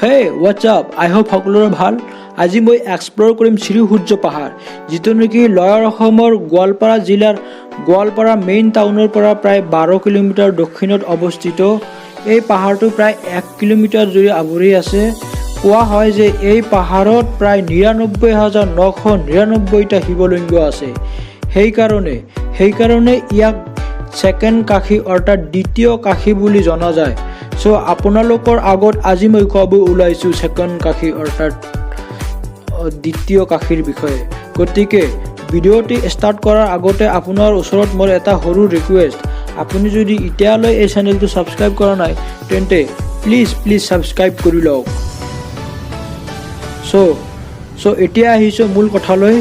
Hey, what's up? I hope সকলোৰে ভাল। আজি মই এক্সপ্লোৰ কৰিম শ্ৰীসূৰ্য পাহাৰ, যিটো নেকি লয়াৰ অসমৰ গোৱালপাৰা জিলাৰ গোৱালপাৰা মেইন টাউনৰ পৰা প্ৰায় 12 কিলোমিটাৰ দক্ষিণত অৱস্থিত। এই পাহাৰটো প্ৰায় 1 কিলোমিটাৰ জুৰি আৱৰি আছে। কোৱা হয় যে এই পাহাৰত প্ৰায় 99,999টা শিৱলিংগ আছে। সেইকাৰণে ইয়াক ছেকেণ্ড কাশী অৰ্থাৎ দ্বিতীয় কাশী বুলি জনা যায়। সো আপোনালোকৰ আগত আজি মই ক'ব ওলাইছোঁ ছেকেণ্ড কাশী অৰ্থাৎ দ্বিতীয় কাশীৰ বিষয়ে। গতিকে ভিডিঅ'টি ষ্টাৰ্ট কৰাৰ আগতে আপোনাৰ ওচৰত মোৰ এটা সৰু ৰিকুৱেষ্ট, আপুনি যদি এতিয়ালৈ এই চেনেলটো ছাবস্ক্ৰাইব কৰা নাই তেন্তে প্লিজ ছাবস্ক্ৰাইব কৰি লওক। চ' এতিয়া আহিছোঁ মূল কথালৈ।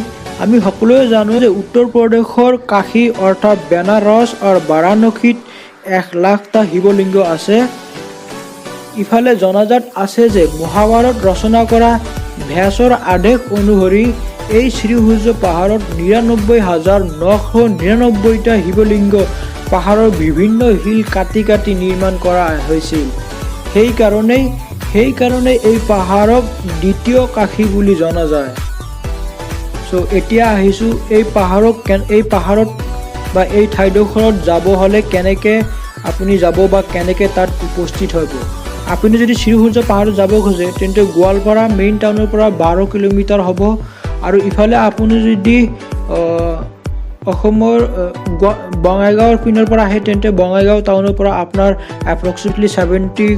আমি সকলোৱে জানো যে উত্তৰ প্ৰদেশৰ কাশী অৰ্থাৎ বেনাৰস আৰু বাৰাণসীত 1,00,000টা শিৱলিংগ আছে। ইফালে জনাজাত আছে যে মহাভাৰত ৰচনা কৰা ব্যাসৰ আদেশ অনুসৰি এই শ্ৰীসূৰ্য পাহাৰত 99,999টা শিৱলিংগ পাহাৰৰ বিভিন্ন শিল কাটি নিৰ্মাণ কৰা হৈছিল। সেইকাৰণে এই পাহাৰক দ্বিতীয় কাশী বুলি জনা যায়। চ' এতিয়া আহিছোঁ এই পাহাৰত বা এই ঠাইডোখৰত যাব হ'লে কেনেকৈ আপুনি যাব বা কেনেকৈ তাত উপস্থিত হ'ব। আপুনি যদি শ্ৰীসূৰ্য পাহাৰত যাব খোজে তেন্তে গোৱালপাৰা মেইন টাউনৰ পৰা 12 কিলোমিটাৰ হ'ব। আৰু ইফালে আপুনি যদি অসমৰ বঙাইগাঁৱৰ পিনৰ পৰা আহে তেন্তে বঙাইগাঁও টাউনৰ পৰা আপোনাৰ এপ্ৰক্সিমেটলি 70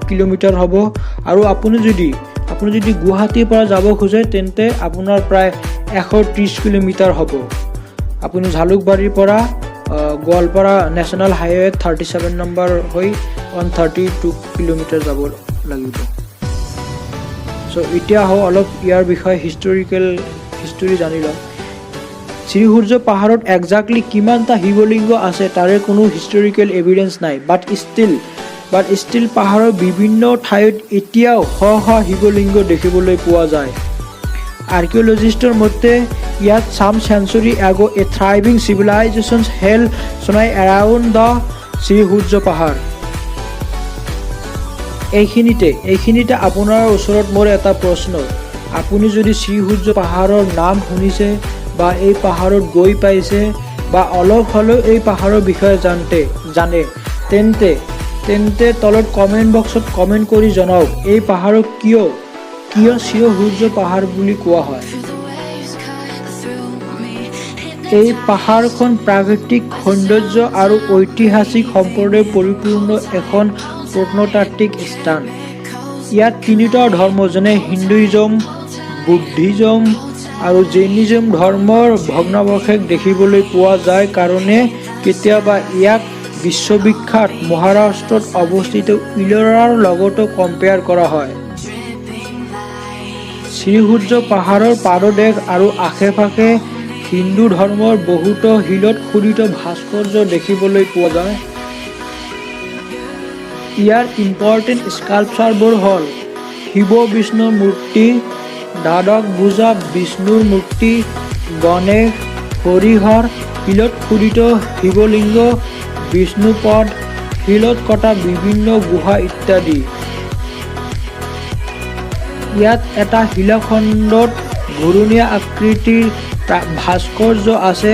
কিলোমিটাৰ হ'ব। আৰু আপুনি যদি গুৱাহাটীৰ পৰা যাব খোজে তেন্তে আপোনাৰ প্ৰায় 130 কিলোমিটাৰ হ'ব। আপুনি জালুকবাৰীৰ পৰা গোৱালপাৰা নেশ্যনেল হাইৱে 37 নম্বৰ হৈ 132 কিলোমিটাৰ যাব লাগিব। চ' এতিয়া অলপ ইয়াৰ বিষয়ে হিষ্টৰী জানি লওঁ। শ্ৰীসূৰ্য পাহাৰত একজাক্টলি কিমানটা শিৱলিংগ আছে তাৰে কোনো হিষ্টৰিকেল এভিডেঞ্চ নাই, বাট ষ্টিল পাহাৰৰ বিভিন্ন ঠাইত এতিয়াও শ শিৱলিংগ দেখিবলৈ পোৱা যায়। আৰ্কিঅলজিষ্টৰ মতে ইয়াত some century ago a thriving civilization held sway around the Sri Surya পাহাৰ। এইখিনিতে আপোনাৰ ওচৰত মোৰ এটা প্ৰশ্ন, আপুনি যদি শ্ৰীসূৰ্য পাহাৰৰ নাম শুনিছে বা এই পাহাৰত গৈ পাইছে বা অলপ হ'লেও এই পাহাৰৰ বিষয়ে জানে তেন্তে তলত কমেণ্ট বক্সত কমেণ্ট কৰি জনাওক এই পাহাৰক কিয় শ্ৰীসূৰ্য পাহাৰ বুলি কোৱা হয়। এই পাহাৰখন প্ৰাকৃতিক সৌন্দৰ্য আৰু ঐতিহাসিক সম্পদে পৰিপূৰ্ণ এখন প্ৰত্নতাত্ত্বিক স্থান। ইয়াত 3টা ধৰ্ম যেনে হিন্দুইজম, বুদ্ধিজম আৰু জৈনিজম ধৰ্মৰ ভগ্নাৱশেষ দেখিবলৈ পোৱা যায় কাৰণে কেতিয়াবা ইয়াক বিশ্ববিখ্যাত মহাৰাষ্ট্ৰত অৱস্থিত ইলোৰাৰ লগতো কম্পেয়াৰ কৰা হয়। শ্ৰীসূৰ্য পাহাৰৰ পাদদেশ আৰু আশে-পাশে হিন্দু ধৰ্মৰ বহুতো শিলত খোদিত ভাস্কৰ্য দেখিবলৈ পোৱা যায়। ইয়াৰ ইম্পৰ্টেণ্ট স্কাল্পচাৰবোৰ হ'ল শিৱ বিষ্ণুৰ মূৰ্তি, দ্বাদশ ভুজা বিষ্ণুৰ মূৰ্তি, গণেশ, হৰিহৰ, শিলত খোদিত শিৱলিংগ, বিষ্ণুপদ, শিলত কটা বিভিন্ন গুহা ইত্যাদি। ইয়াত এটা শিলাখণ্ডত ঘূৰণীয়া আকৃতিৰ ভাস্কৰ্য আছে,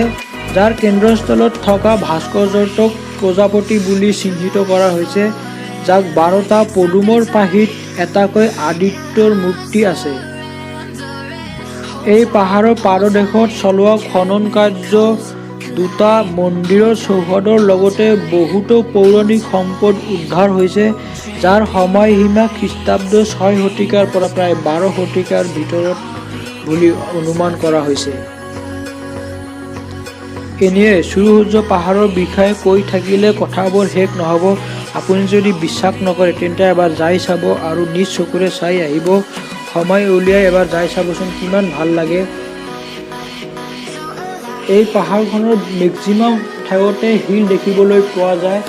যাৰ কেন্দ্ৰস্থলত থকা ভাস্কৰ্যটোক প্ৰজাপতি বুলি চিহ্নিত কৰা হৈছে, যাক 12টা পদুমৰ পাহিত এটাকৈ আদিত্যৰ মূৰ্তি আছে। এই পাহাৰৰ পাদদেশত চলোৱা খনন কাৰ্য 2টা মন্দিৰৰ চৌহদৰ লগতে বহুতো পৌৰাণিক সম্পদ উদ্ধাৰ হৈছে, যাৰ সময়সীমা খ্ৰীষ্টাব্দ 6 শতিকাৰ পৰা প্ৰায় 12 শতিকাৰ ভিতৰত বুলি অনুমান কৰা হৈছে। এনেয়ে শ্ৰীসূৰ্য পাহাৰৰ বিষয়ে কৈ থাকিলে কথাবোৰ শেষ নহ'ব। আপুনি যদি বিশ্বাস নকৰে তেন্তে এবাৰ যাই চাব আৰু নিজ চকুৰে চাই আহিব। সময় উলিয়াই এবাৰ যাই চাবচোন, কিমান ভাল লাগে। এই পাহাৰখনৰ মেক্সিমাম ঠাইতে শিল দেখিবলৈ পোৱা যায়।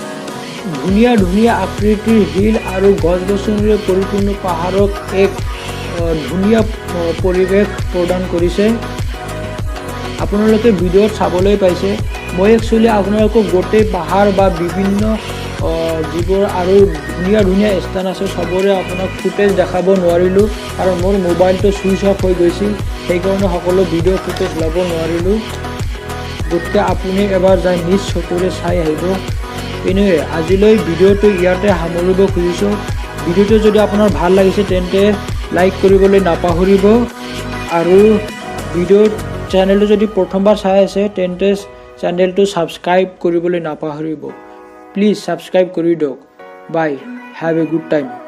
ধুনীয়া আকৃতিৰ শিল আৰু গছ-গছনিৰে পৰিপূৰ্ণ পাহাৰক এক ধুনীয়া পৰিৱেশ প্ৰদান কৰিছে। আপোনালোকে ভিডিঅ'ত চাবলৈ পাইছে। মই একচুৱেলি আপোনালোকক গোটেই পাহাৰ বা বিভিন্ন যিবোৰ আৰু ধুনীয়া ধুনীয়া স্থান আছে সবৰে আপোনাক ফুটেজ দেখাব নোৱাৰিলোঁ কাৰণ মোৰ মোবাইলটো ছুইচ অফ হৈ গৈছিল সেইকাৰণে সকলো ভিডিঅ' ফুটেজ ল'ব নোৱাৰিলোঁ গতিকে আপুনি এবাৰ যাই নিজ চকুৰে চাই আহিব এনিৱে আজিলৈ ভিডিঅ'টো ইয়াতে সামৰিব খুজিছোঁ ভিডিঅ'টো যদি আপোনাৰ ভাল লাগিছে তেন্তে লাইক কৰিবলৈ নাপাহৰিব আৰু ভিডিঅ' চেনেলটো যদি প্ৰথমবাৰ চাই আছে তেন্তে চেনেলটো ছাবস্ক্ৰাইব কৰিবলৈ নাপাহৰিব প্লিজ ছাবস্ক্ৰাইব কৰি দিয়ক বাই হেভ এ গুড টাইম